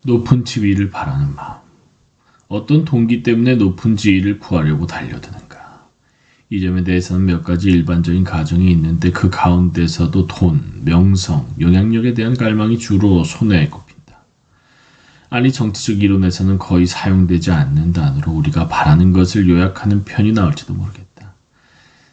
높은 지위를 바라는 마음. 어떤 동기 때문에 높은 지위를 구하려고 달려드는가. 이 점에 대해서는 몇 가지 일반적인 가정이 있는데 그 가운데서도 돈, 명성, 영향력에 대한 갈망이 주로 손에 꼽힌다. 아니 정치적 이론에서는 거의 사용되지 않는 단어로 우리가 바라는 것을 요약하는 편이 나올지도 모르겠다.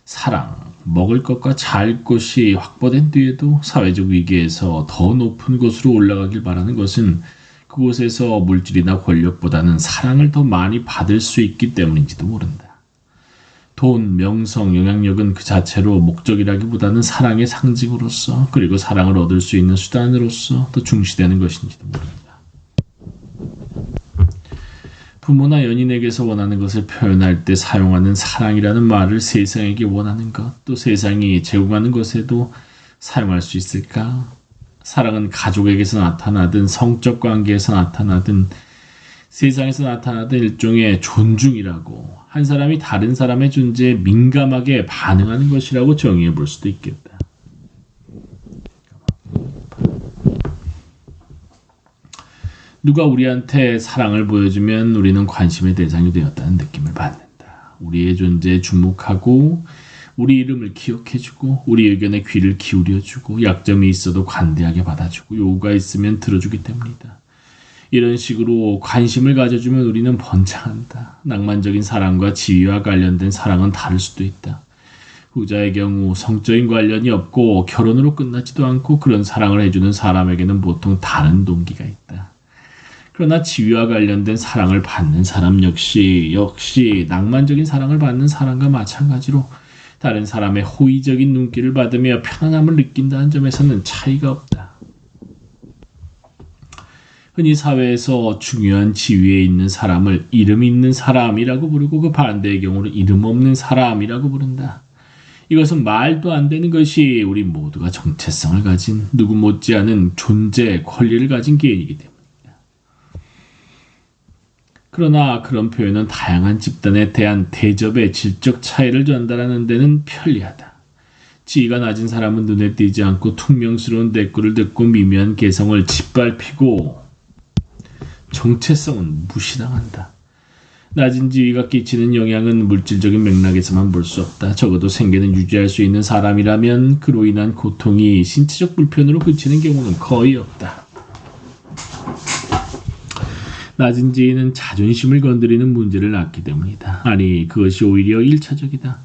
사랑, 먹을 것과 잘 곳이 확보된 뒤에도 사회적 위기에서 더 높은 곳으로 올라가길 바라는 것은 그곳에서 물질이나 권력보다는 사랑을 더 많이 받을 수 있기 때문인지도 모른다. 돈, 명성, 영향력은 그 자체로 목적이라기보다는 사랑의 상징으로서 그리고 사랑을 얻을 수 있는 수단으로서 더 중시되는 것인지도 모른다. 부모나 연인에게서 원하는 것을 표현할 때 사용하는 사랑이라는 말을 세상에게 원하는 것, 또 세상이 제공하는 것에도 사용할 수 있을까? 사랑은 가족에게서 나타나든 성적 관계에서 나타나든 세상에서 나타나든 일종의 존중이라고, 한 사람이 다른 사람의 존재에 민감하게 반응하는 것이라고 정의해 볼 수도 있겠다. 누가 우리한테 사랑을 보여주면 우리는 관심의 대상이 되었다는 느낌을 받는다. 우리의 존재에 주목하고 우리 이름을 기억해주고 우리 의견에 귀를 기울여주고 약점이 있어도 관대하게 받아주고 요구가 있으면 들어주기 때문이다. 이런 식으로 관심을 가져주면 우리는 번창한다. 낭만적인 사랑과 지위와 관련된 사랑은 다를 수도 있다. 후자의 경우 성적인 관련이 없고 결혼으로 끝나지도 않고 그런 사랑을 해주는 사람에게는 보통 다른 동기가 있다. 그러나 지위와 관련된 사랑을 받는 사람 역시 낭만적인 사랑을 받는 사람과 마찬가지로 다른 사람의 호의적인 눈길을 받으며 편안함을 느낀다는 점에서는 차이가 없다. 흔히 사회에서 중요한 지위에 있는 사람을 이름 있는 사람이라고 부르고 그 반대의 경우로 이름 없는 사람이라고 부른다. 이것은 말도 안 되는 것이 우리 모두가 정체성을 가진 누구 못지않은 존재, 권리를 가진 개인이기 때문이다. 그러나 그런 표현은 다양한 집단에 대한 대접의 질적 차이를 전달하는 데는 편리하다. 지위가 낮은 사람은 눈에 띄지 않고 퉁명스러운 대꾸를 듣고 미묘한 개성을 짓밟히고 정체성은 무시당한다. 낮은 지위가 끼치는 영향은 물질적인 맥락에서만 볼 수 없다. 적어도 생계는 유지할 수 있는 사람이라면 그로 인한 고통이 신체적 불편으로 그치는 경우는 거의 없다. 낮은 지위는 자존심을 건드리는 문제를 낳기 때문이다. 아니, 그것이 오히려 1차적이다.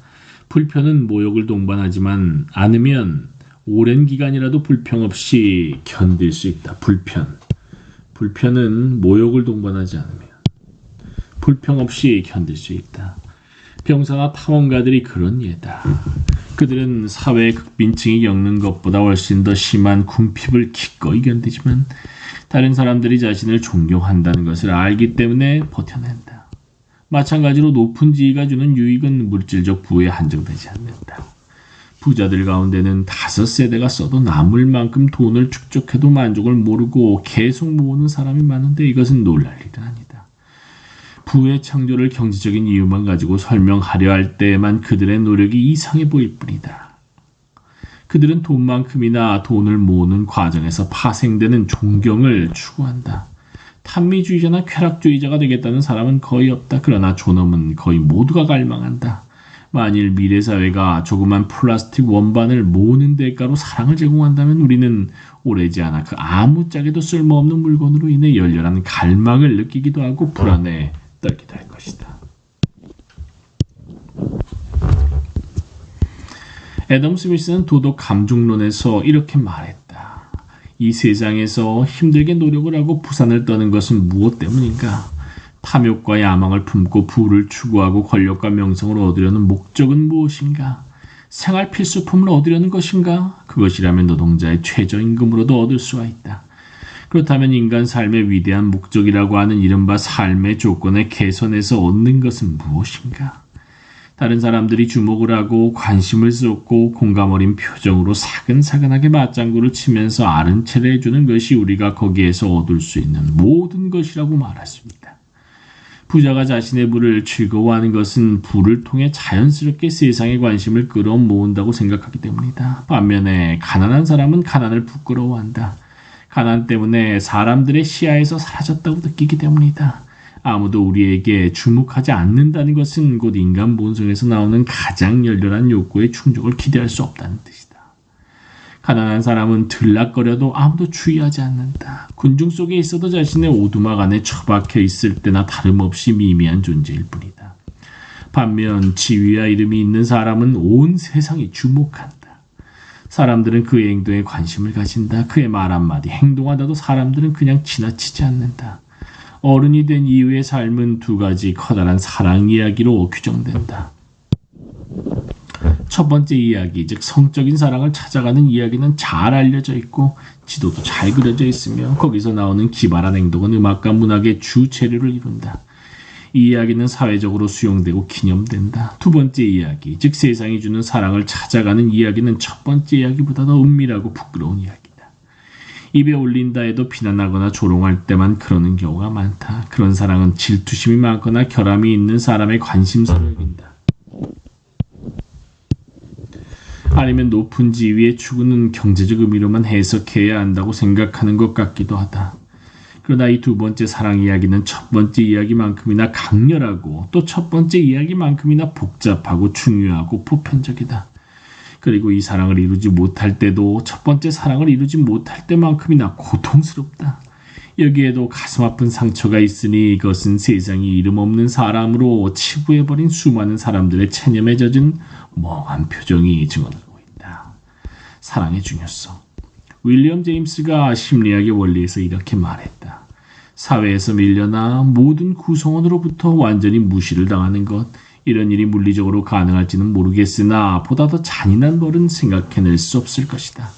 불편은 모욕을 동반하지만 않으면 오랜 기간이라도 불평 없이 견딜 수 있다. 불편은 모욕을 동반하지 않으면 불평 없이 견딜 수 있다. 병사나 탐험가들이 그런 예다. 그들은 사회의 극빈층이 겪는 것보다 훨씬 더 심한 궁핍을 기꺼이 견디지만 다른 사람들이 자신을 존경한다는 것을 알기 때문에 버텨낸다. 마찬가지로 높은 지위가 주는 유익은 물질적 부에 한정되지 않는다. 부자들 가운데는 5세대가 써도 남을 만큼 돈을 축적해도 만족을 모르고 계속 모으는 사람이 많은데 이것은 놀랄 일은 아니다. 부의 창조를 경제적인 이유만 가지고 설명하려 할 때에만 그들의 노력이 이상해 보일 뿐이다. 그들은 돈만큼이나 돈을 모으는 과정에서 파생되는 존경을 추구한다. 탐미주의자나 쾌락주의자가 되겠다는 사람은 거의 없다. 그러나 존엄은 거의 모두가 갈망한다. 만일 미래사회가 조그만 플라스틱 원반을 모으는 대가로 사랑을 제공한다면 우리는 오래지 않아 그 아무짝에도 쓸모없는 물건으로 인해 열렬한 갈망을 느끼기도 하고 불안에 떨기도 할 것이다. 애덤 스미스는 도덕 감중론에서 이렇게 말했다. 이 세상에서 힘들게 노력을 하고 부산을 떠는 것은 무엇 때문인가? 탐욕과 야망을 품고 부를 추구하고 권력과 명성을 얻으려는 목적은 무엇인가? 생활 필수품을 얻으려는 것인가? 그것이라면 노동자의 최저임금으로도 얻을 수가 있다. 그렇다면 인간 삶의 위대한 목적이라고 하는 이른바 삶의 조건의 개선에서 얻는 것은 무엇인가? 다른 사람들이 주목을 하고 관심을 쏟고 공감 어린 표정으로 사근사근하게 맞장구를 치면서 아른 체를 해주는 것이 우리가 거기에서 얻을 수 있는 모든 것이라고 말했습니다. 부자가 자신의 부를 즐거워하는 것은 부를 통해 자연스럽게 세상의 관심을 끌어모은다고 생각하기 때문이다. 반면에 가난한 사람은 가난을 부끄러워한다. 가난 때문에 사람들의 시야에서 사라졌다고 느끼기 때문이다. 아무도 우리에게 주목하지 않는다는 것은 곧 인간 본성에서 나오는 가장 열렬한 욕구의 충족을 기대할 수 없다는 뜻이다. 가난한 사람은 들락거려도 아무도 주의하지 않는다. 군중 속에 있어도 자신의 오두막 안에 처박혀 있을 때나 다름없이 미미한 존재일 뿐이다. 반면 지위와 이름이 있는 사람은 온 세상이 주목한다. 사람들은 그의 행동에 관심을 가진다. 그의 말 한마디, 행동하다도 사람들은 그냥 지나치지 않는다. 어른이 된 이후의 삶은 두 가지 커다란 사랑 이야기로 규정된다. 첫 번째 이야기, 즉 성적인 사랑을 찾아가는 이야기는 잘 알려져 있고 지도도 잘 그려져 있으며 거기서 나오는 기발한 행동은 음악과 문학의 주 재료를 이룬다. 이 이야기는 사회적으로 수용되고 기념된다. 두 번째 이야기, 즉 세상이 주는 사랑을 찾아가는 이야기는 첫 번째 이야기보다 더 은밀하고 부끄러운 이야기다. 입에 올린다 해도 비난하거나 조롱할 때만 그러는 경우가 많다. 그런 사랑은 질투심이 많거나 결함이 있는 사람의 관심사를 여긴다. 아니면 높은 지위의 추구는 경제적 의미로만 해석해야 한다고 생각하는 것 같기도 하다. 그러나 이 두 번째 사랑 이야기는 첫 번째 이야기만큼이나 강렬하고 또 첫 번째 이야기만큼이나 복잡하고 중요하고 보편적이다. 그리고 이 사랑을 이루지 못할 때도 첫 번째 사랑을 이루지 못할 때만큼이나 고통스럽다. 여기에도 가슴 아픈 상처가 있으니 이것은 세상이 이름 없는 사람으로 치부해버린 수많은 사람들의 체념에 젖은 멍한 표정이 증언하고 있다. 사랑의 중요성. 윌리엄 제임스가 심리학의 원리에서 이렇게 말했다. 사회에서 밀려나 모든 구성원으로부터 완전히 무시를 당하는 것, 이런 일이 물리적으로 가능할지는 모르겠으나 보다 더 잔인한 벌은 생각해낼 수 없을 것이다.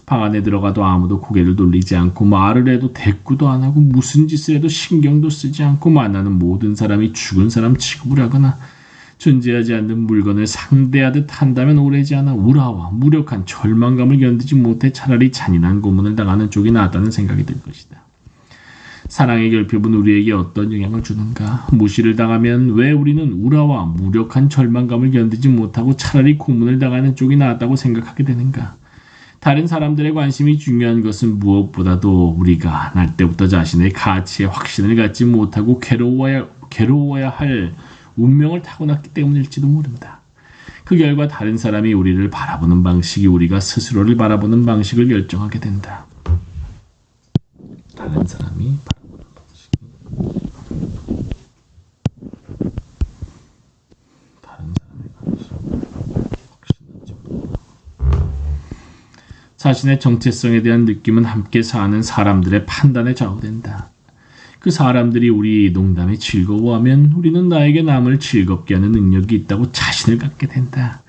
방 안에 들어가도 아무도 고개를 돌리지 않고 말을 해도 대꾸도 안 하고 무슨 짓을 해도 신경도 쓰지 않고 만나는 모든 사람이 죽은 사람 취급을 하거나 존재하지 않는 물건을 상대하듯 한다면 오래지 않아 우라와 무력한 절망감을 견디지 못해 차라리 잔인한 고문을 당하는 쪽이 낫다는 생각이 들 것이다. 사랑의 결핍은 우리에게 어떤 영향을 주는가? 무시를 당하면 왜 우리는 우라와 무력한 절망감을 견디지 못하고 차라리 고문을 당하는 쪽이 낫다고 생각하게 되는가? 다른 사람들의 관심이 중요한 것은 무엇보다도 우리가 날 때부터 자신의 가치에 확신을 갖지 못하고 괴로워야 할 운명을 타고났기 때문일지도 모른다. 그 결과 다른 사람이 우리를 바라보는 방식이 우리가 스스로를 바라보는 방식을 결정하게 된다. 다른 사람이 바라보는 방식이 다른 사람의 방식 확신하지 못한다. 자신의 정체성에 대한 느낌은 함께 사는 사람들의 판단에 좌우된다. 그 사람들이 우리 농담에 즐거워하면 우리는 나에게 남을 즐겁게 하는 능력이 있다고 자신을 갖게 된다.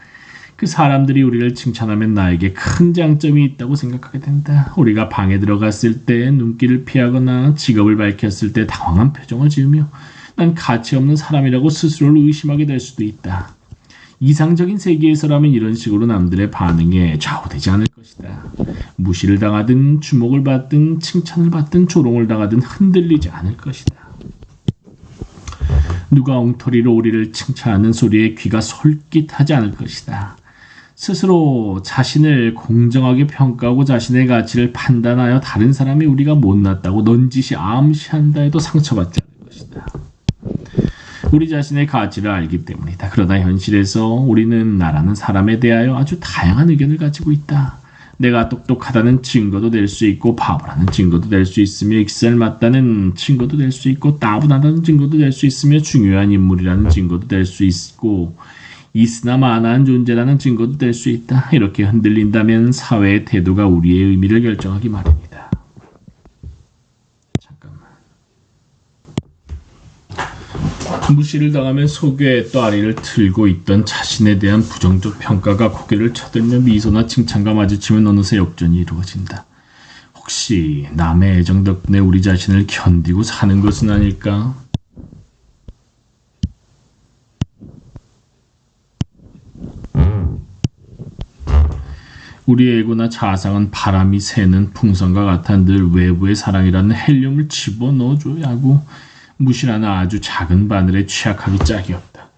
그 사람들이 우리를 칭찬하면 나에게 큰 장점이 있다고 생각하게 된다. 우리가 방에 들어갔을 때 눈길을 피하거나 직업을 밝혔을 때 당황한 표정을 지으며 난 가치 없는 사람이라고 스스로를 의심하게 될 수도 있다. 이상적인 세계에서라면 이런 식으로 남들의 반응에 좌우되지 않을 것이다. 무시를 당하든 주목을 받든 칭찬을 받든 조롱을 당하든 흔들리지 않을 것이다. 누가 엉터리로 우리를 칭찬하는 소리에 귀가 솔깃하지 않을 것이다. 스스로 자신을 공정하게 평가하고 자신의 가치를 판단하여 다른 사람이 우리가 못났다고 넌지시 암시한다 해도 상처받지 않을 것이다. 우리 자신의 가치를 알기 때문이다. 그러나 현실에서 우리는 나라는 사람에 대하여 아주 다양한 의견을 가지고 있다. 내가 똑똑하다는 증거도 될 수 있고 바보라는 증거도 될 수 있으며 익살 맞다는 증거도 될 수 있고 따분하다는 증거도 될 수 있으며 중요한 인물이라는 증거도 될 수 있고 있으나 마나한 존재라는 증거도 될 수 있다. 이렇게 흔들린다면 사회의 태도가 우리의 의미를 결정하기 마련이다. 잠깐만. 무시를 당하면 속에 또아리를 틀고 있던 자신에 대한 부정적 평가가 고개를 쳐들며 미소나 칭찬과 마주치면 어느새 역전이 이루어진다. 혹시 남의 애정 덕분에 우리 자신을 견디고 사는 것은 아닐까? 우리의 에고나 자상은 바람이 새는 풍선과 같아 늘 외부의 사랑이라는 헬륨을 집어넣어줘야 하고 무시라는 아주 작은 바늘에 취약하기 짝이 없다.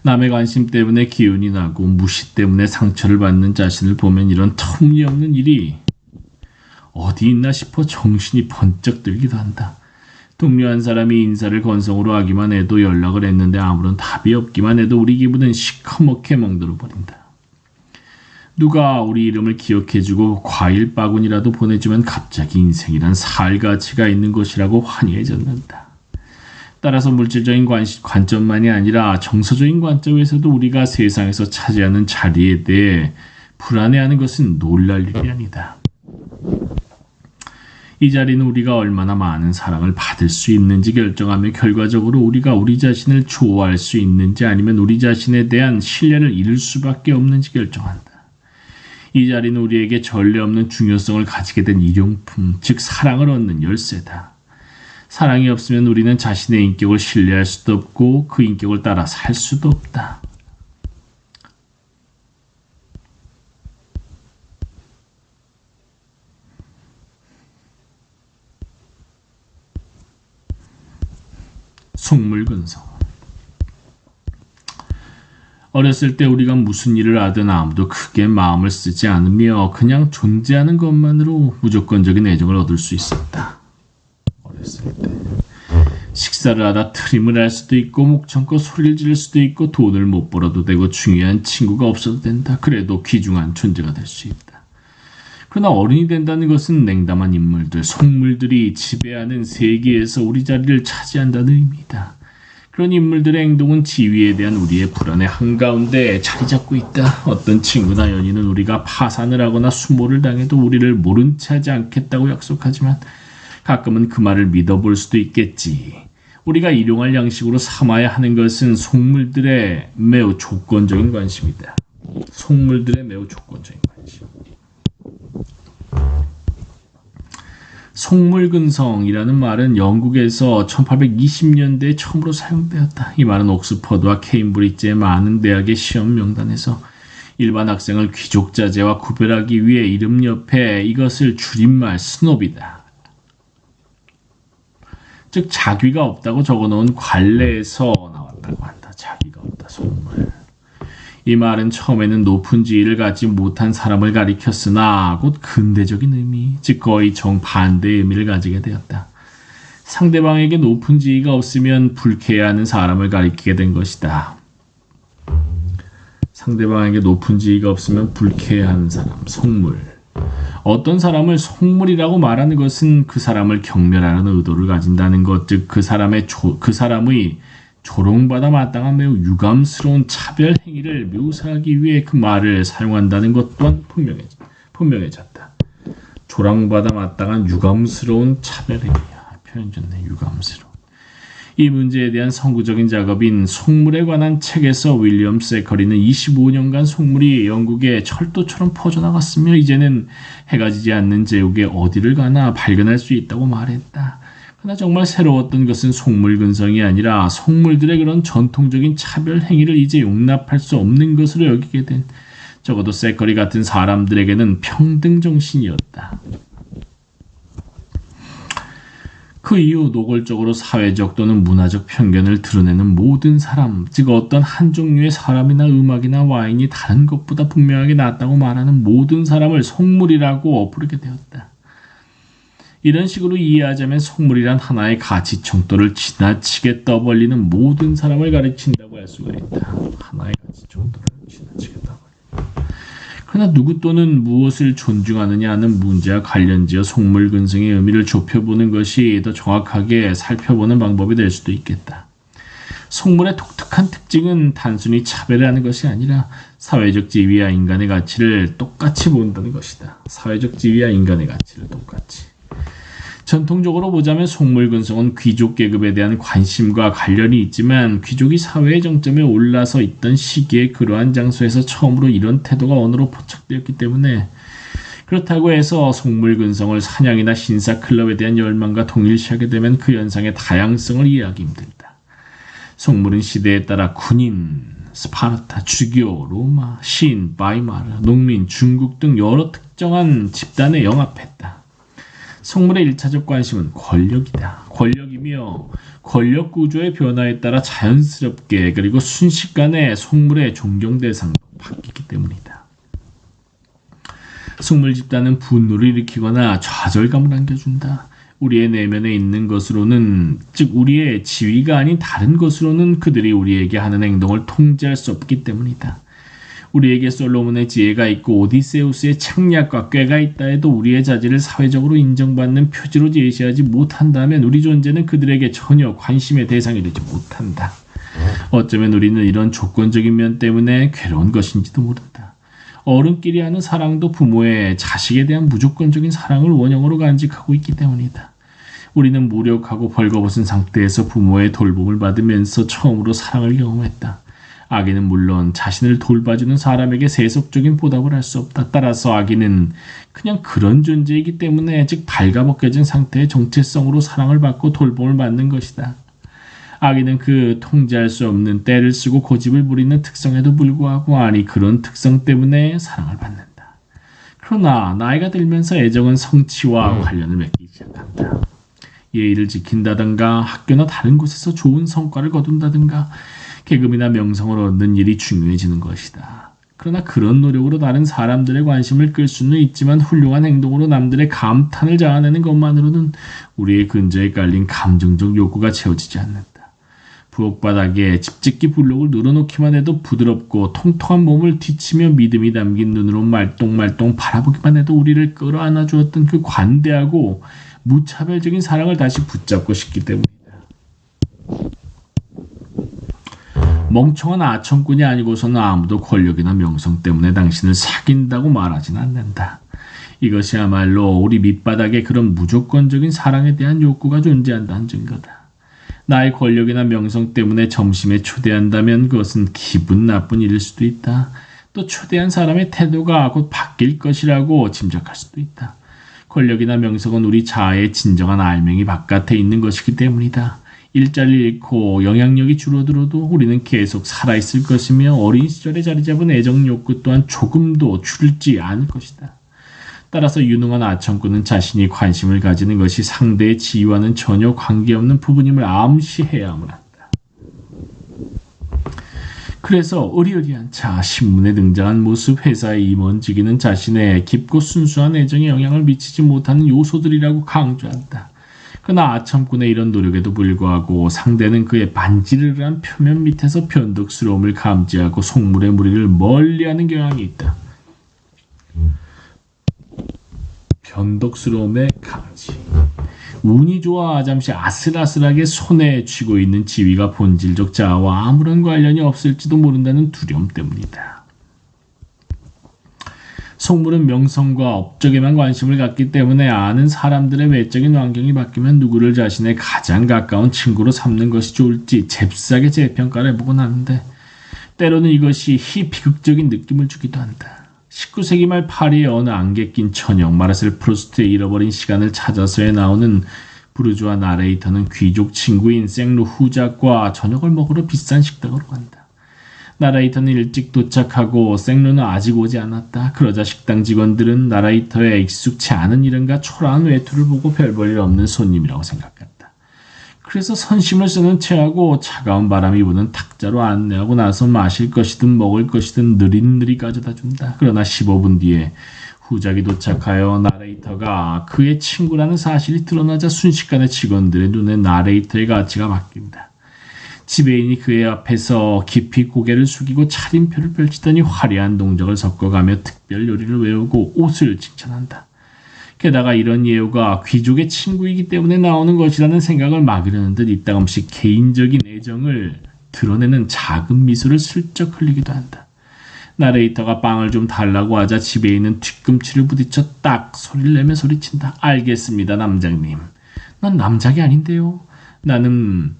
남의 관심 때문에 기운이 나고 무시 때문에 상처를 받는 자신을 보면 이런 터무니없는 일이 어디 있나 싶어 정신이 번쩍 들기도 한다. 동료 한 사람이 인사를 건성으로 하기만 해도 연락을 했는데 아무런 답이 없기만 해도 우리 기분은 시커멓게 멍들어 버린다. 누가 우리 이름을 기억해주고 과일 바구니라도 보내주면 갑자기 인생이란 살 가치가 있는 것이라고 환희해졌는다. 따라서 물질적인 관점만이 아니라 정서적인 관점에서도 우리가 세상에서 차지하는 자리에 대해 불안해하는 것은 놀랄 일이 아니다. 이 자리는 우리가 얼마나 많은 사랑을 받을 수 있는지 결정하며 결과적으로 우리가 우리 자신을 좋아할 수 있는지 아니면 우리 자신에 대한 신뢰를 잃을 수밖에 없는지 결정한다. 이 자리는 우리에게 전례 없는 중요성을 가지게 된 일용품, 즉 사랑을 얻는 열쇠다. 사랑이 없으면 우리는 자신의 인격을 신뢰할 수도 없고 그 인격을 따라 살 수도 없다. 속물근성. 어렸을 때 우리가 무슨 일을 하든 아무도 크게 마음을 쓰지 않으며 그냥 존재하는 것만으로 무조건적인 애정을 얻을 수 있었다. 어렸을 때 식사를 하다 트림을 할 수도 있고 목청껏 소리를 지를 수도 있고 돈을 못 벌어도 되고 중요한 친구가 없어도 된다. 그래도 귀중한 존재가 될 수 있다. 그러나 어른이 된다는 것은 냉담한 인물들, 속물들이 지배하는 세계에서 우리 자리를 차지한다는 의미다. 그런 인물들의 행동은 지위에 대한 우리의 불안의 한가운데 자리 잡고 있다. 어떤 친구나 연인은 우리가 파산을 하거나 수모를 당해도 우리를 모른 채 하지 않겠다고 약속하지만 가끔은 그 말을 믿어볼 수도 있겠지. 우리가 일용할 양식으로 삼아야 하는 것은 속물들의 매우 조건적인 관심이다. 속물들의 매우 조건적인 관심. 속물근성이라는 말은 영국에서 1820년대에 처음으로 사용되었다. 이 말은 옥스퍼드와 케임브리지의 많은 대학의 시험 명단에서 일반 학생을 귀족 자제와 구별하기 위해 이름 옆에 이것을 줄임말 스노비다. 즉 자귀가 없다고 적어놓은 관례에서 나왔다고 한다. 자귀가 없다. 속물. 이 말은 처음에는 높은 지위를 갖지 못한 사람을 가리켰으나 곧 근대적인 의미, 즉 거의 정반대의 의미를 가지게 되었다. 상대방에게 높은 지위가 없으면 불쾌해하는 사람을 가리키게 된 것이다. 상대방에게 높은 지위가 없으면 불쾌해하는 사람, 속물. 어떤 사람을 속물이라고 말하는 것은 그 사람을 경멸하는 의도를 가진다는 것, 즉 그 사람의 조롱받아 마땅한 매우 유감스러운 차별 행위를 묘사하기 위해 그 말을 사용한다는 것 또한 분명해졌다. 조롱받아 마땅한 유감스러운 차별 행위야. 표현 좋네. 유감스러운. 이 문제에 대한 선구적인 작업인 속물에 관한 책에서 윌리엄 세커리는 25년간 속물이 영국에 철도처럼 퍼져나갔으며 이제는 해가 지지 않는 제국에 어디를 가나 발견할 수 있다고 말했다. 그러나 정말 새로웠던 것은 속물근성이 아니라 속물들의 그런 전통적인 차별 행위를 이제 용납할 수 없는 것으로 여기게 된 적어도 세커리 같은 사람들에게는 평등 정신이었다. 그 이후 노골적으로 사회적 또는 문화적 편견을 드러내는 모든 사람, 즉 어떤 한 종류의 사람이나 음악이나 와인이 다른 것보다 분명하게 낫다고 말하는 모든 사람을 속물이라고 부르게 되었다. 이런 식으로 이해하자면 속물이란 하나의 가치 청도를 지나치게 떠벌리는 모든 사람을 가리킨다고 할 수가 있다. 하나의 가치 청도를 지나치게 떠벌린다. 그러나 누구 또는 무엇을 존중하느냐 하는 문제와 관련지어 속물근성의 의미를 좁혀보는 것이 더 정확하게 살펴보는 방법이 될 수도 있겠다. 속물의 독특한 특징은 단순히 차별을 하는 것이 아니라 사회적 지위와 인간의 가치를 똑같이 본다는 것이다. 사회적 지위와 인간의 가치를 똑같이. 전통적으로 보자면 속물근성은 귀족 계급에 대한 관심과 관련이 있지만 귀족이 사회의 정점에 올라서 있던 시기에 그러한 장소에서 처음으로 이런 태도가 언어로 포착되었기 때문에 그렇다고 해서 속물근성을 사냥이나 신사클럽에 대한 열망과 동일시하게 되면 그 현상의 다양성을 이해하기 힘들다. 속물은 시대에 따라 군인, 스파르타, 주교, 로마, 신, 바이마르, 농민, 중국 등 여러 특정한 집단에 영합했다. 속물의 1차적 관심은 권력이다. 권력이며 권력 구조의 변화에 따라 자연스럽게 그리고 순식간에 속물의 존경 대상도 바뀌기 때문이다. 속물 집단은 분노를 일으키거나 좌절감을 안겨준다. 우리의 내면에 있는 것으로는, 즉 우리의 지위가 아닌 다른 것으로는 그들이 우리에게 하는 행동을 통제할 수 없기 때문이다. 우리에게 솔로몬의 지혜가 있고 오디세우스의 책략과 꾀가 있다 해도 우리의 자질을 사회적으로 인정받는 표지로 제시하지 못한다면 우리 존재는 그들에게 전혀 관심의 대상이 되지 못한다. 어쩌면 우리는 이런 조건적인 면 때문에 괴로운 것인지도 모른다. 어른끼리 하는 사랑도 부모의 자식에 대한 무조건적인 사랑을 원형으로 간직하고 있기 때문이다. 우리는 무력하고 벌거벗은 상태에서 부모의 돌봄을 받으면서 처음으로 사랑을 경험했다. 아기는 물론 자신을 돌봐주는 사람에게 세속적인 보답을 할 수 없다. 따라서 아기는 그냥 그런 존재이기 때문에, 즉 발가벗겨진 상태의 정체성으로 사랑을 받고 돌봄을 받는 것이다. 아기는 그 통제할 수 없는 떼를 쓰고 고집을 부리는 특성에도 불구하고 그런 특성 때문에 사랑을 받는다. 그러나 나이가 들면서 애정은 성취와 관련을 맺기 시작한다. 예의를 지킨다든가 학교나 다른 곳에서 좋은 성과를 거둔다든가 계급이나 명성을 얻는 일이 중요해지는 것이다. 그러나 그런 노력으로 다른 사람들의 관심을 끌 수는 있지만 훌륭한 행동으로 남들의 감탄을 자아내는 것만으로는 우리의 근저에 깔린 감정적 욕구가 채워지지 않는다. 부엌바닥에 집짓기 블록을 늘어놓기만 해도 부드럽고 통통한 몸을 뒤치며 믿음이 담긴 눈으로 말똥말똥 바라보기만 해도 우리를 끌어안아 주었던 그 관대하고 무차별적인 사랑을 다시 붙잡고 싶기 때문이다. 멍청한 아청꾼이 아니고서는 아무도 권력이나 명성 때문에 당신을 사귄다고 말하진 않는다. 이것이야말로 우리 밑바닥에 그런 무조건적인 사랑에 대한 욕구가 존재한다는 증거다. 나의 권력이나 명성 때문에 점심에 초대한다면 그것은 기분 나쁜 일일 수도 있다. 또 초대한 사람의 태도가 곧 바뀔 것이라고 짐작할 수도 있다. 권력이나 명성은 우리 자아의 진정한 알맹이 바깥에 있는 것이기 때문이다. 일자리를 잃고 영향력이 줄어들어도 우리는 계속 살아있을 것이며 어린 시절에 자리 잡은 애정 욕구 또한 조금도 줄지 않을 것이다. 따라서 유능한 아청꾼은 자신이 관심을 가지는 것이 상대의 지위와는 전혀 관계없는 부분임을 암시해야만 한다. 그래서 의리의리한 차, 신문에 등장한 모습, 회사의 임원직위는 자신의 깊고 순수한 애정에 영향을 미치지 못하는 요소들이라고 강조한다. 그러나 아첨꾼의 이런 노력에도 불구하고 상대는 그의 반지르르한 표면 밑에서 변덕스러움을 감지하고 속물의 무리를 멀리하는 경향이 있다. 변덕스러움의 감지. 운이 좋아 잠시 아슬아슬하게 손에 쥐고 있는 지위가 본질적 자아와 아무런 관련이 없을지도 모른다는 두려움 때문이다. 속물은 명성과 업적에만 관심을 갖기 때문에 아는 사람들의 외적인 환경이 바뀌면 누구를 자신의 가장 가까운 친구로 삼는 것이 좋을지 잽싸게 재평가를 해보곤 하는데 때로는 이것이 비극적인 느낌을 주기도 한다. 19세기 말 파리의 어느 안개 낀 천역 마르셀 프루스트의 잃어버린 시간을 찾아서에 나오는 부르주아 나레이터는 귀족 친구인 생루 후작과 저녁을 먹으러 비싼 식당으로 간다. 나레이터는 일찍 도착하고 생루는 아직 오지 않았다. 그러자 식당 직원들은 나레이터의 익숙치 않은 이름과 초라한 외투를 보고 별 볼 일 없는 손님이라고 생각했다. 그래서 선심을 쓰는 채하고 차가운 바람이 부는 탁자로 안내하고 나서 마실 것이든 먹을 것이든 느릿느릿 가져다 준다. 그러나 15분 뒤에 후작이 도착하여 나레이터가 그의 친구라는 사실이 드러나자 순식간에 직원들의 눈에 나레이터의 가치가 바뀐다. 지배인이 그의 앞에서 깊이 고개를 숙이고 차림표를 펼치더니 화려한 동작을 섞어가며 특별 요리를 외우고 옷을 칭찬한다. 게다가 이런 예우가 귀족의 친구이기 때문에 나오는 것이라는 생각을 막으려는 듯 이따금씩 개인적인 애정을 드러내는 작은 미소를 슬쩍 흘리기도 한다. 나레이터가 빵을 좀 달라고 하자 지배인은 뒤꿈치를 부딪혀 딱 소리를 내며 소리친다. 알겠습니다, 남장님. 난 남작이 아닌데요. 나는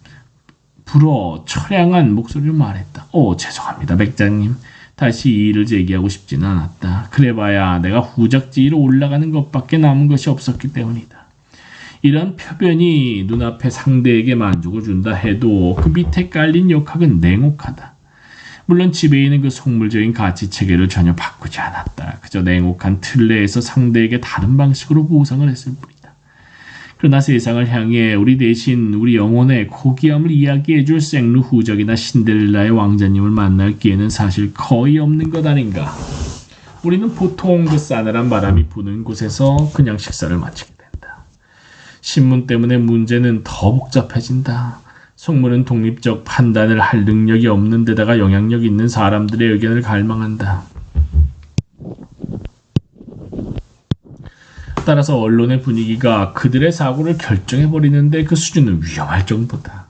불어 처량한 목소리로 말했다. 죄송합니다, 백장님. 다시 이 일을 제기하고 싶지는 않았다. 그래봐야 내가 후작지위로 올라가는 것밖에 남은 것이 없었기 때문이다. 이런 표변이 눈앞에 상대에게 만족을 준다 해도 그 밑에 깔린 역학은 냉혹하다. 물론 지배인은 그 속물적인 가치체계를 전혀 바꾸지 않았다. 그저 냉혹한 틀 내에서 상대에게 다른 방식으로 보상을 했을 뿐이다. 그러나 세상을 향해 우리 대신 우리 영혼의 고귀함을 이야기해줄 생루 후적이나 신데렐라의 왕자님을 만날 기회는 사실 거의 없는 것 아닌가. 우리는 보통 그 싸늘한 바람이 부는 곳에서 그냥 식사를 마치게 된다. 신문 때문에 문제는 더 복잡해진다. 속물은 독립적 판단을 할 능력이 없는 데다가 영향력 있는 사람들의 의견을 갈망한다. 따라서 언론의 분위기가 그들의 사고를 결정해버리는데 그 수준은 위험할 정도다.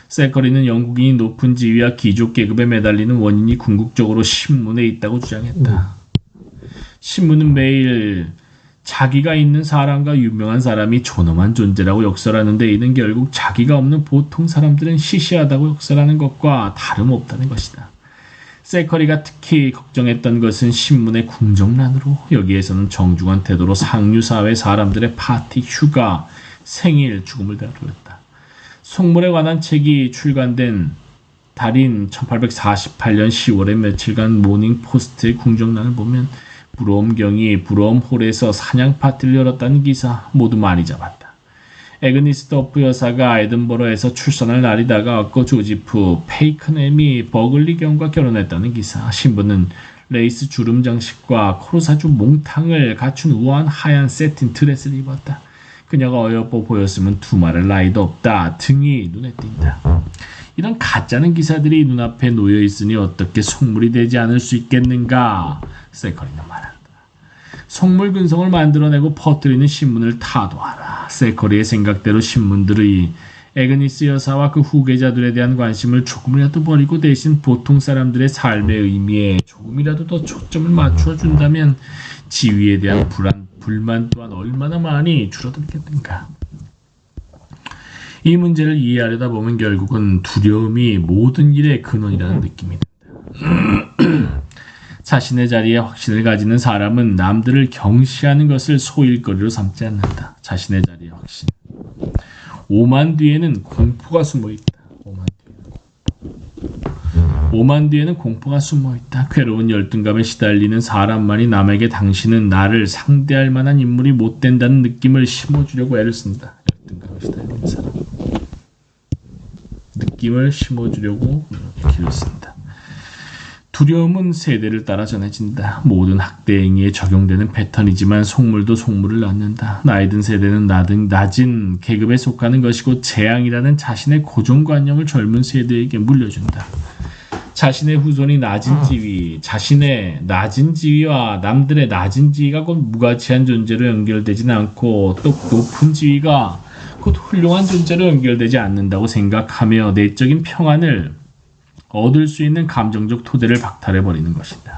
세커리는 영국인이 높은 지위와 귀족 계급에 매달리는 원인이 궁극적으로 신문에 있다고 주장했다. 신문은 매일 자기가 있는 사람과 유명한 사람이 존엄한 존재라고 역설하는데 이는 결국 자기가 없는 보통 사람들은 시시하다고 역설하는 것과 다름없다는 것이다. 세커리가 특히 걱정했던 것은 신문의 궁정란으로 여기에서는 정중한 태도로 상류사회 사람들의 파티, 휴가, 생일, 죽음을 다루었다. 속물에 관한 책이 출간된 달인 1848년 10월의 며칠간 모닝포스트의 궁정란을 보면 브롬경이 브롬홀에서 사냥 파티를 열었다는 기사 모두 많이 잡았다. 애그니스 더프 여사가 에든버러에서 출산할 날이 다가왔고 조지프 페이크넴이 버글리 경과 결혼했다는 기사, 신부는 레이스 주름 장식과 코르사주 몽탕을 갖춘 우아한 하얀 세틴 드레스를 입었다. 그녀가 어여뻐 보였으면 두말할 나이도 없다 등이 눈에 띈다. 이런 가짜는 기사들이 눈앞에 놓여 있으니 어떻게 속물이 되지 않을 수 있겠는가? 세커리는 말한다. 속물 근성을 만들어내고 퍼뜨리는 신문을 타도하라. 세커리의 생각대로 신문들의 애그니스 여사와 그 후계자들에 대한 관심을 조금이라도 버리고 대신 보통 사람들의 삶의 의미에 조금이라도 더 초점을 맞춰준다면 지위에 대한 불만 또한 얼마나 많이 줄어들겠는가. 이 문제를 이해하려다 보면 결국은 두려움이 모든 일의 근원이라는 느낌이 든다. 자신의 자리에 확신을 가지는 사람은 남들을 경시하는 것을 소일거리로 삼지 않는다. 자신의 자리에 확신. 오만 뒤에는 공포가 숨어있다. 오만 뒤에는 공포가 숨어있다. 괴로운 열등감에 시달리는 사람만이 남에게 당신은 나를 상대할 만한 인물이 못 된다는 느낌을 심어주려고 애를 쓴다. 열등감에 시달리는 사람. 느낌을 심어주려고 기를 쓴다. 두려움은 세대를 따라 전해진다. 모든 학대 행위에 적용되는 패턴이지만 속물도 속물을 낳는다. 나이든 세대는 낮은 계급에 속하는 것이고 재앙이라는 자신의 고정관념을 젊은 세대에게 물려준다. 자신의 후손이 낮은 지위, 자신의 낮은 지위와 남들의 낮은 지위가 곧 무가치한 존재로 연결되지는 않고 또 높은 지위가 곧 훌륭한 존재로 연결되지 않는다고 생각하며 내적인 평안을 얻을 수 있는 감정적 토대를 박탈해버리는 것이다.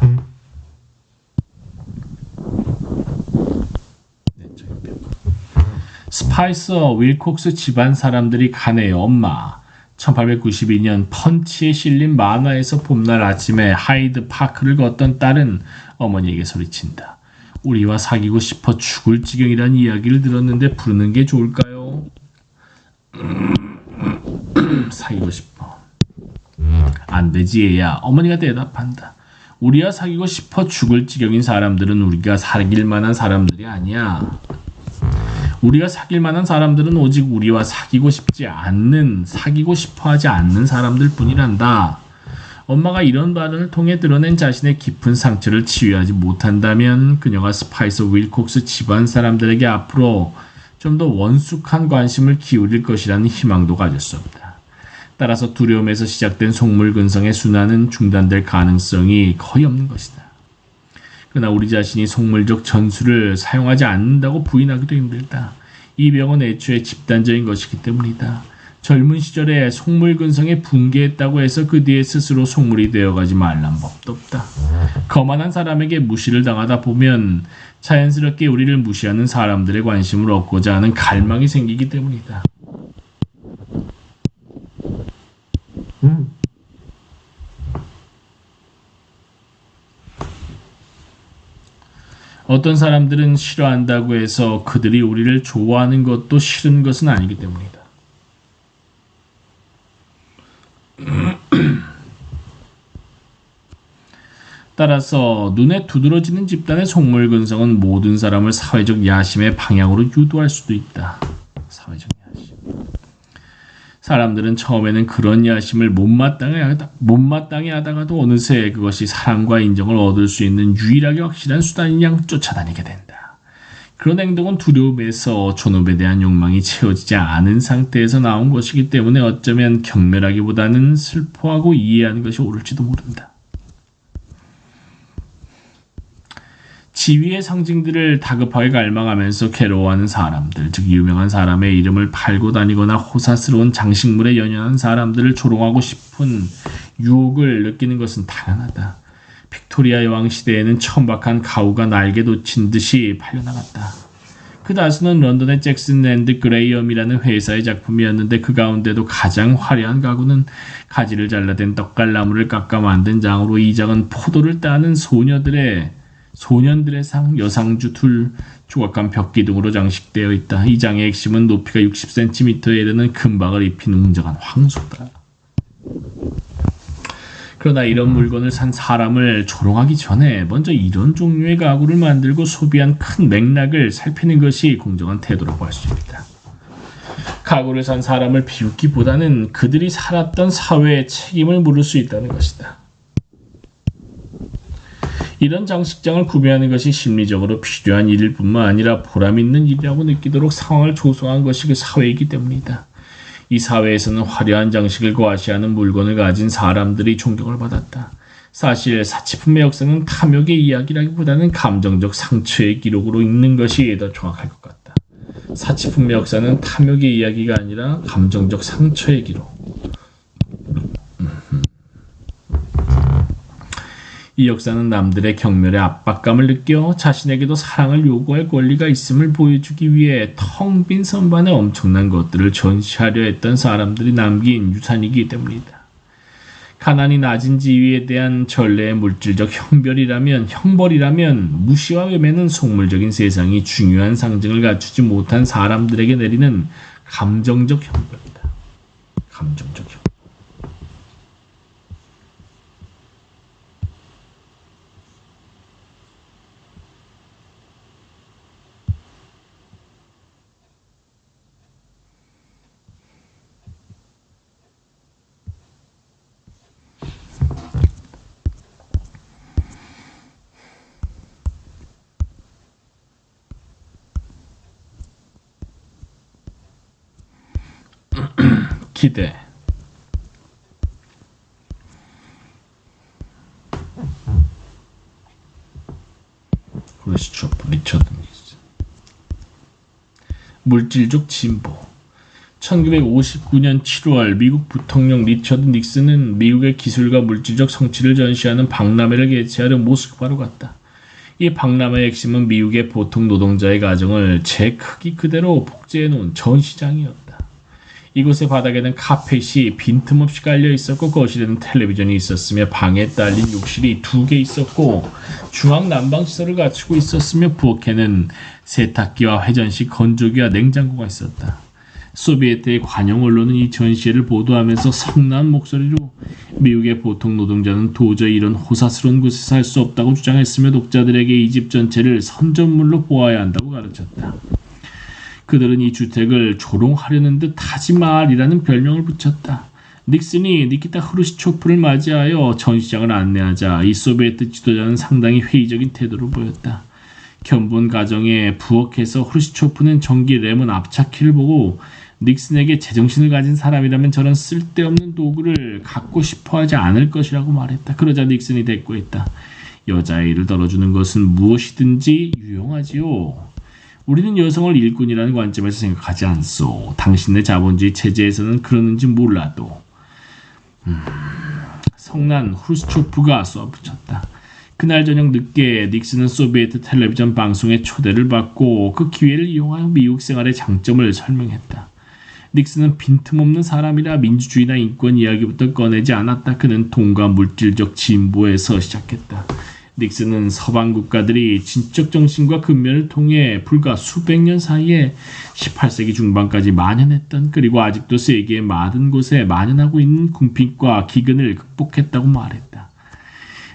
스파이서 윌콕스 집안 사람들이 가네의 엄마. 1892년 펀치에 실린 만화에서 봄날 아침에 하이드 파크를 걷던 딸은 어머니에게 소리친다. 우리와 사귀고 싶어 죽을 지경이란 이야기를 들었는데 부르는 게 좋을까요? 사귀고 싶어. 안 되지 얘야. 어머니가 대답한다. 우리와 사귀고 싶어 죽을 지경인 사람들은 우리가 사귈 만한 사람들이 아니야. 우리가 사귈 만한 사람들은 오직 우리와 사귀고 싶어 하지 않는 사람들 뿐이란다. 엄마가 이런 발언을 통해 드러낸 자신의 깊은 상처를 치유하지 못한다면 그녀가 스파이서 윌콕스 집안 사람들에게 앞으로 좀 더 원숙한 관심을 기울일 것이라는 희망도 가질 수 없다. 따라서 두려움에서 시작된 속물 근성의 순환은 중단될 가능성이 거의 없는 것이다. 그러나 우리 자신이 속물적 전술을 사용하지 않는다고 부인하기도 힘들다. 이 병은 애초에 집단적인 것이기 때문이다. 젊은 시절에 속물 근성에 붕괴했다고 해서 그 뒤에 스스로 속물이 되어가지 말란 법도 없다. 거만한 사람에게 무시를 당하다 보면 자연스럽게 우리를 무시하는 사람들의 관심을 얻고자 하는 갈망이 생기기 때문이다. 어떤 사람들은 싫어한다고 해서 그들이 우리를 좋아하는 것도 싫은 것은 아니기 때문이다. 따라서 눈에 두드러지는 집단의 속물 근성은 모든 사람을 사회적 야심의 방향으로 유도할 수도 있다. 사회적 야심. 사람들은 처음에는 그런 야심을 못마땅해 하다가도 어느새 그것이 사랑과 인정을 얻을 수 있는 유일하게 확실한 수단인 양 쫓아다니게 된다. 그런 행동은 두려움에서 존엄에 대한 욕망이 채워지지 않은 상태에서 나온 것이기 때문에 어쩌면 경멸하기보다는 슬퍼하고 이해하는 것이 옳을지도 모른다. 지위의 상징들을 다급하게 갈망하면서 괴로워하는 사람들, 즉 유명한 사람의 이름을 팔고 다니거나 호사스러운 장식물에 연연한 사람들을 조롱하고 싶은 유혹을 느끼는 것은 당연하다. 빅토리아 여왕 시대에는 천박한 가우가 날개 돋친 듯이 팔려나갔다. 그 다수는 런던의 잭슨 랜드 그레이엄이라는 회사의 작품이었는데 그 가운데도 가장 화려한 가구는 가지를 잘라댄 떡갈나무를 깎아 만든 장으로 이 장은 포도를 따는 소년들의 상, 여상주 둘, 조각간 벽기 등으로 장식되어 있다. 이 장의 핵심은 높이가 60cm에 이르는 금박을 입힌 웅장한 황소다. 그러나 이런 물건을 산 사람을 조롱하기 전에 먼저 이런 종류의 가구를 만들고 소비한 큰 맥락을 살피는 것이 공정한 태도라고 할 수 있다. 가구를 산 사람을 비웃기보다는 그들이 살았던 사회의 책임을 물을 수 있다는 것이다. 이런 장식장을 구매하는 것이 심리적으로 필요한 일일 뿐만 아니라 보람있는 일이라고 느끼도록 상황을 조성한 것이 그 사회이기 때문이다. 이 사회에서는 화려한 장식을 과시하는 물건을 가진 사람들이 존경을 받았다. 사실 사치품의 역사는 탐욕의 이야기라기보다는 감정적 상처의 기록으로 읽는 것이 더 정확할 것 같다. 사치품의 역사는 탐욕의 이야기가 아니라 감정적 상처의 기록. 이 역사는 남들의 경멸의 압박감을 느껴 자신에게도 사랑을 요구할 권리가 있음을 보여주기 위해 텅 빈 선반에 엄청난 것들을 전시하려 했던 사람들이 남긴 유산이기 때문이다. 가난이 낮은 지위에 대한 전례의 물질적 형벌이라면 무시와 외면은 속물적인 세상이 중요한 상징을 갖추지 못한 사람들에게 내리는 감정적 형벌이다. 감정적 형벌. 기대. 후르시초프, 리처드 닉슨. 물질적 진보. 1959년 7월 미국 부통령 리처드 닉슨은 미국의 기술과 물질적 성취를 전시하는 박람회를 개최하려 모스크바로 갔다. 이 박람회의 핵심은 미국의 보통 노동자의 가정을 제 크기 그대로 복제해 놓은 전시장이었다. 이곳의 바닥에는 카펫이 빈틈없이 깔려 있었고 거실에는 텔레비전이 있었으며 방에 딸린 욕실이 2개 있었고 중앙 난방 시설을 갖추고 있었으며 부엌에는 세탁기와 회전식 건조기와 냉장고가 있었다. 소비에트의 관영 언론은 이 전시회를 보도하면서 성난 목소리로 미국의 보통 노동자는 도저히 이런 호사스러운 곳에 살 수 없다고 주장했으며 독자들에게 이 집 전체를 선전물로 보아야 한다고 가르쳤다. 그들은 이 주택을 조롱하려는 듯 타지마할이라는 별명을 붙였다. 닉슨이 니키타 후르시초프를 맞이하여 전시장을 안내하자 이 소비에트 지도자는 상당히 회의적인 태도를 보였다. 견본 가정에 부엌에서 후르시초프는 전기 레몬 압착키를 보고 닉슨에게 제정신을 가진 사람이라면 저런 쓸데없는 도구를 갖고 싶어하지 않을 것이라고 말했다. 그러자 닉슨이 대꾸했다. 여자의 일을 덜어주는 것은 무엇이든지 유용하지요. 우리는 여성을 일꾼이라는 관점에서 생각하지 않소. 당신의 자본주의 체제에서는 그러는지 몰라도. 성난 후르시초프가 쏘아붙였다. 그날 저녁 늦게 닉슨은 소비에트 텔레비전 방송에 초대를 받고 그 기회를 이용하여 미국 생활의 장점을 설명했다. 닉슨은 빈틈없는 사람이라 민주주의나 인권 이야기부터 꺼내지 않았다. 그는 돈과 물질적 진보에서 시작했다. 닉슨은 서방 국가들이 진적 정신과 근면을 통해 불과 수백 년 사이에 18세기 중반까지 만연했던 그리고 아직도 세계의 많은 곳에 만연하고 있는 궁핍과 기근을 극복했다고 말했다.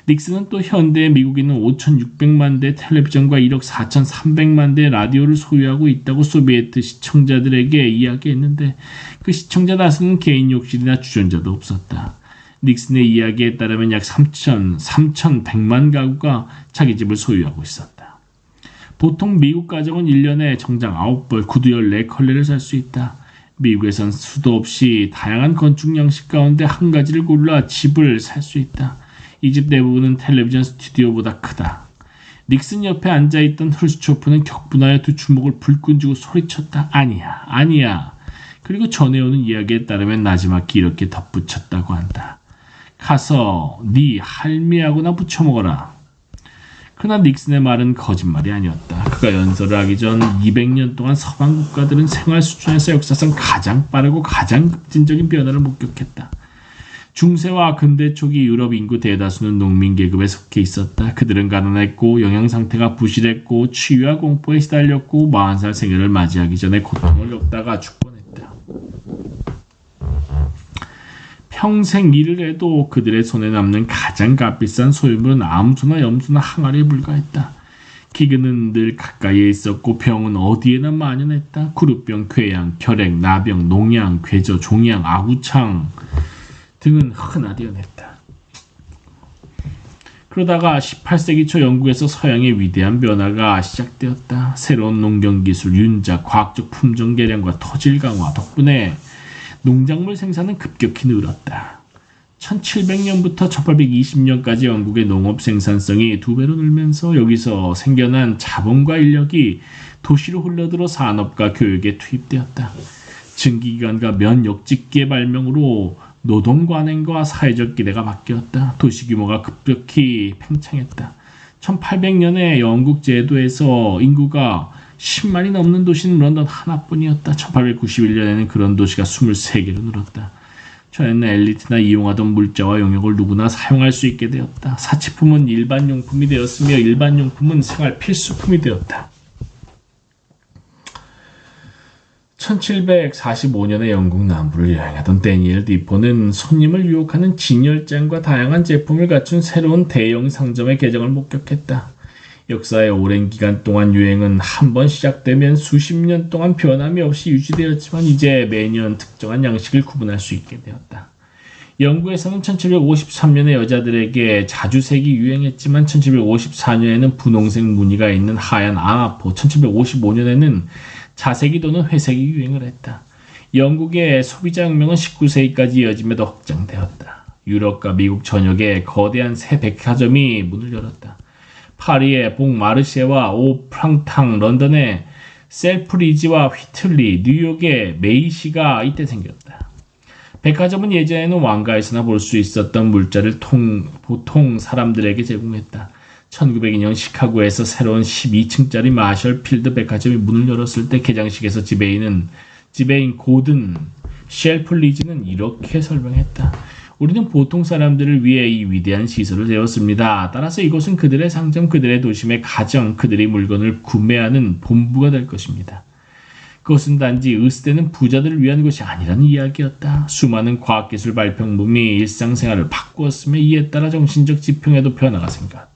닉슨은 또 현대 미국인은 5,600만 대 텔레비전과 1억 4,300만 대 라디오를 소유하고 있다고 소비에트 시청자들에게 이야기했는데 그 시청자 다수는 개인 욕실이나 주전자도 없었다. 닉슨의 이야기에 따르면 약 3,100만 가구가 자기 집을 소유하고 있었다. 보통 미국 가정은 1년에 정장 9벌, 구두 14컬레를 살 수 있다. 미국에선 수도 없이 다양한 건축 양식 가운데 한 가지를 골라 집을 살 수 있다. 이 집 대부분은 텔레비전 스튜디오보다 크다. 닉슨 옆에 앉아있던 흐르츠초프는 격분하여 두 주먹을 불끈 쥐고 소리쳤다. 아니야. 그리고 전해오는 이야기에 따르면 나지막히 이렇게 덧붙였다고 한다. 가서 네 할미하고나 부쳐먹어라. 그러나 닉슨의 말은 거짓말이 아니었다. 그가 연설을 하기 전 200년 동안 서방 국가들은 생활 수준에서 역사상 가장 빠르고 가장 급진적인 변화를 목격했다. 중세와 근대 초기 유럽 인구 대다수는 농민 계급에 속해 있었다. 그들은 가난했고 영양 상태가 부실했고 추위와 공포에 시달렸고 40살 생애를 맞이하기 전에 고통을 겪다가 죽곤 했다. 평생 일을 해도 그들의 손에 남는 가장 값비싼 소유물은 암소나 염소나 항아리에 불과했다. 기근은 늘 가까이에 있었고 병은 어디에나 만연했다. 구루병, 궤양, 결핵, 나병, 농양, 괴저, 종양, 아구창 등은 흔하디어냈다. 그러다가 18세기 초 영국에서 서양의 위대한 변화가 시작되었다. 새로운 농경기술, 윤작, 과학적 품종 개량과 토질 강화 덕분에 농작물 생산은 급격히 늘었다. 1700년부터 1820년까지 영국의 농업 생산성이 2배로 늘면서 여기서 생겨난 자본과 인력이 도시로 흘러들어 산업과 교육에 투입되었다. 증기기관과 면역직계 발명으로 노동 관행과 사회적 기대가 바뀌었다. 도시 규모가 급격히 팽창했다. 1800년에 영국 제도에서 인구가 10만이 넘는 도시는 런던 하나뿐이었다. 1891년에는 그런 도시가 23개로 늘었다. 전에는 엘리트나 이용하던 물자와 용역을 누구나 사용할 수 있게 되었다. 사치품은 일반용품이 되었으며 일반용품은 생활 필수품이 되었다. 1745년에 영국 남부를 여행하던 데니엘 디포는 손님을 유혹하는 진열장과 다양한 제품을 갖춘 새로운 대형 상점의 개장을 목격했다. 역사의 오랜 기간 동안 유행은 한 번 시작되면 수십 년 동안 변함이 없이 유지되었지만 이제 매년 특정한 양식을 구분할 수 있게 되었다. 영국에서는 1753년에 여자들에게 자주색이 유행했지만 1754년에는 분홍색 무늬가 있는 하얀 아마포, 1755년에는 자색이 도는 회색이 유행을 했다. 영국의 소비자 혁명은 19세기까지 이어지며 더 확장되었다. 유럽과 미국 전역에 거대한 새 백화점이 문을 열었다. 파리의 봉마르쉐와 오프랑탕, 런던의 셀프리지와 휘틀리, 뉴욕의 메이시가 이때 생겼다. 백화점은 예전에는 왕가에서나 볼 수 있었던 물자를 보통 사람들에게 제공했다. 1902년 시카고에서 새로운 12층짜리 마셜 필드 백화점이 문을 열었을 때 개장식에서 지배인 고든 쉘플리지는 이렇게 설명했다. 우리는 보통 사람들을 위해 이 위대한 시설을 세웠습니다. 따라서 이곳은 그들의 상점, 그들의 도심의 가정, 그들이 물건을 구매하는 본부가 될 것입니다. 그것은 단지 으스대는 부자들을 위한 것이 아니라는 이야기였다. 수많은 과학기술 발명품이 일상생활을 바꾸었으며 이에 따라 정신적 지평에도 변화가 생겼다.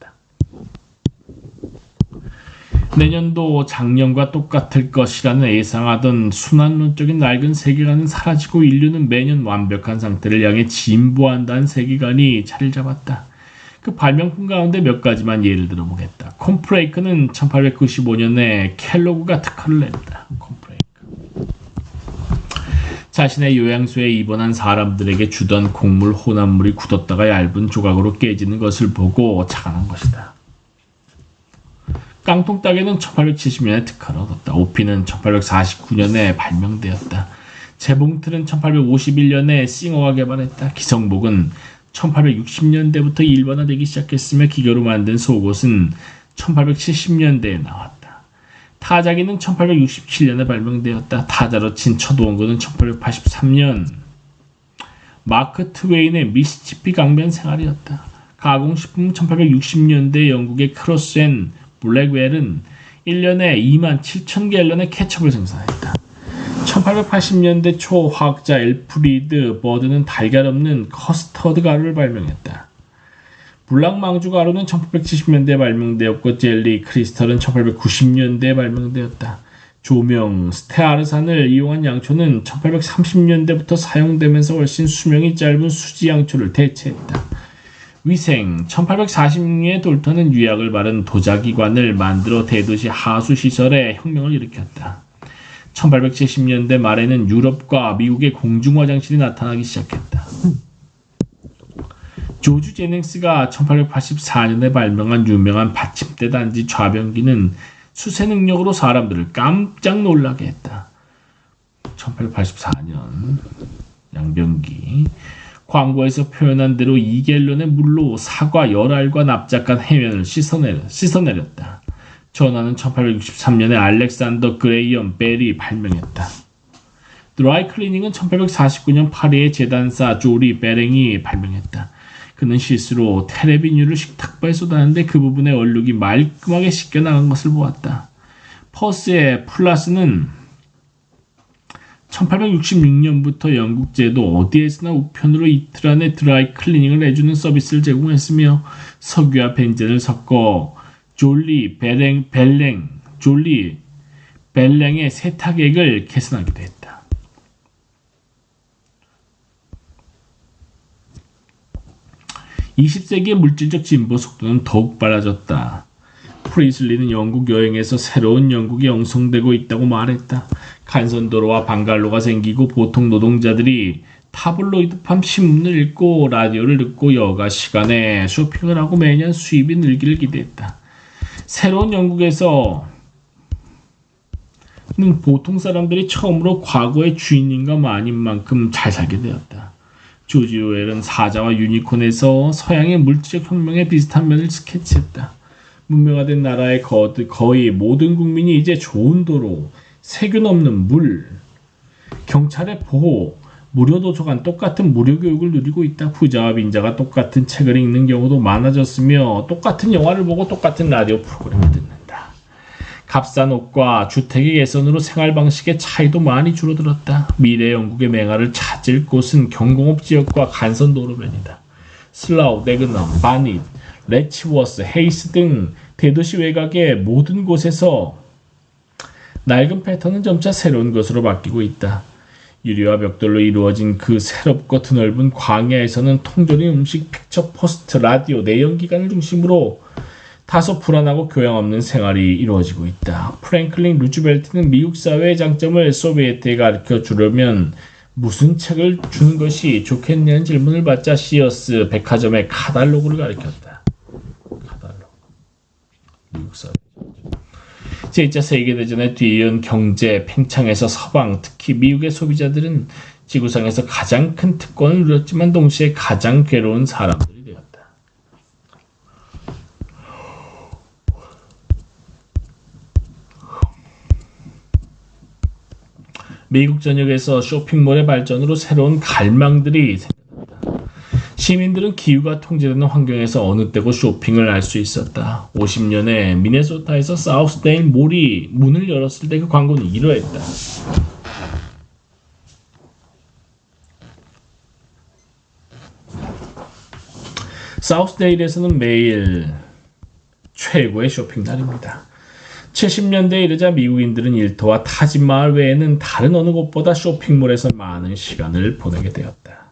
내년도 작년과 똑같을 것이라는 예상하던 순환론적인 낡은 세계관은 사라지고 인류는 매년 완벽한 상태를 향해 진보한다는 세계관이 자리를 잡았다. 그 발명품 가운데 몇 가지만 예를 들어보겠다. 콤프레이크는 1895년에 켈로그가 특허를 냈다. 콤프레이크. 자신의 요양소에 입원한 사람들에게 주던 곡물 혼합물이 굳었다가 얇은 조각으로 깨지는 것을 보고 착안한 것이다. 깡통 따개는 1870년에 특허를 얻었다. 오피는 1849년에 발명되었다. 재봉틀은 1851년에 싱어가 개발했다. 기성복은 1860년대부터 일반화되기 시작했으며 기계로 만든 속옷은 1870년대에 나왔다. 타자기는 1867년에 발명되었다. 타자로 친 첫 원고는 1883년. 마크 트웨인의 미시시피 강변 생활이었다. 가공식품은 1860년대 영국의 크로스 앤 블랙웰은 1년에 27,000갤런의 케첩을 생산했다. 1880년대 초 화학자 엘프리드 버드는 달걀 없는 커스터드 가루를 발명했다. 블랑망주 가루는 1870년대에 발명되었고 젤리 크리스털은 1890년대에 발명되었다. 조명 스테아르산을 이용한 양초는 1830년대부터 사용되면서 훨씬 수명이 짧은 수지 양초를 대체했다. 위생 1840년에 돌턴은 유약을 바른 도자기관을 만들어 대도시 하수시설에 혁명을 일으켰다. 1870년대 말에는 유럽과 미국의 공중화장실이 나타나기 시작했다. 조지 제닝스가 1884년에 발명한 유명한 받침대 단지 좌변기는 수세 능력으로 사람들을 깜짝 놀라게 했다. 1884년 양변기 광고에서 표현한 대로 2갤런의 물로 사과 10알과 납작한 해면을 씻어내렸다. 전화는 1863년에 알렉산더 그레이엄 벨이 발명했다. 드라이 클리닝은 1849년 파리의 재단사 조리 베랭이 발명했다. 그는 실수로 테레비뉴를 식탁바에 쏟았는데 그 부분의 얼룩이 말끔하게 씻겨나간 것을 보았다. 퍼스의 플라스는 1866년부터 영국 제도 어디에서나 우편으로 이틀 안에 드라이 클리닝을 해주는 서비스를 제공했으며 석유와 벤젠을 섞어 졸리 벨랭의 세탁액을 개선하기도 했다. 20세기의 물질적 진보 속도는 더욱 빨라졌다. 프리슬리는 영국 여행에서 새로운 영국이 형성되고 있다고 말했다. 간선도로와 방갈로가 생기고 보통 노동자들이 타블로이드판 신문을 읽고 라디오를 듣고 여가 시간에 쇼핑을 하고 매년 수입이 늘기를 기대했다. 새로운 영국에서는 보통 사람들이 처음으로 과거의 주인님과 마님 만큼 잘 살게 되었다. 조지 오웰은 사자와 유니콘에서 서양의 물질적 혁명에 비슷한 면을 스케치했다. 문명화된 나라의 거의 모든 국민이 이제 좋은 도로, 세균 없는 물, 경찰의 보호, 무료 도서관 똑같은 무료 교육을 누리고 있다. 부자와 빈자가 똑같은 책을 읽는 경우도 많아졌으며 똑같은 영화를 보고 똑같은 라디오 프로그램을 듣는다. 값싼 옷과 주택의 개선으로 생활 방식의 차이도 많이 줄어들었다. 미래 영국의 맹아를 찾을 곳은 경공업 지역과 간선 도로변이다. 슬라우, 데그넘, 바닛, 레치워스, 헤이스 등 대도시 외곽의 모든 곳에서 낡은 패턴은 점차 새로운 것으로 바뀌고 있다. 유리와 벽돌로 이루어진 그 새롭고 드넓은 광야에서는 통조림 음식, 픽처 포스트, 라디오, 내연기관을 중심으로 다소 불안하고 교양 없는 생활이 이루어지고 있다. 프랭클린 루즈벨트는 미국 사회의 장점을 소비에트에 가르쳐 주려면 무슨 책을 주는 것이 좋겠냐는 질문을 받자 시어스 백화점의 카달로그를 가리켰다. 카달로그. 미국 사회. 제2차 세계대전에 뒤이은 경제 팽창에서 서방, 특히 미국의 소비자들은 지구상에서 가장 큰 특권을 누렸지만 동시에 가장 괴로운 사람들이 되었다. 미국 전역에서 쇼핑몰의 발전으로 새로운 갈망들이 생겼다. 시민들은 기후가 통제되는 환경에서 어느 때고 쇼핑을 할 수 있었다. 50년에 미네소타에서 사우스데일 몰이 문을 열었을 때 그 광고는 이러했다. 사우스데일에서는 매일 최고의 쇼핑 날입니다. 70년대에 이르자 미국인들은 일터와 타진마을 외에는 다른 어느 곳보다 쇼핑몰에서 많은 시간을 보내게 되었다.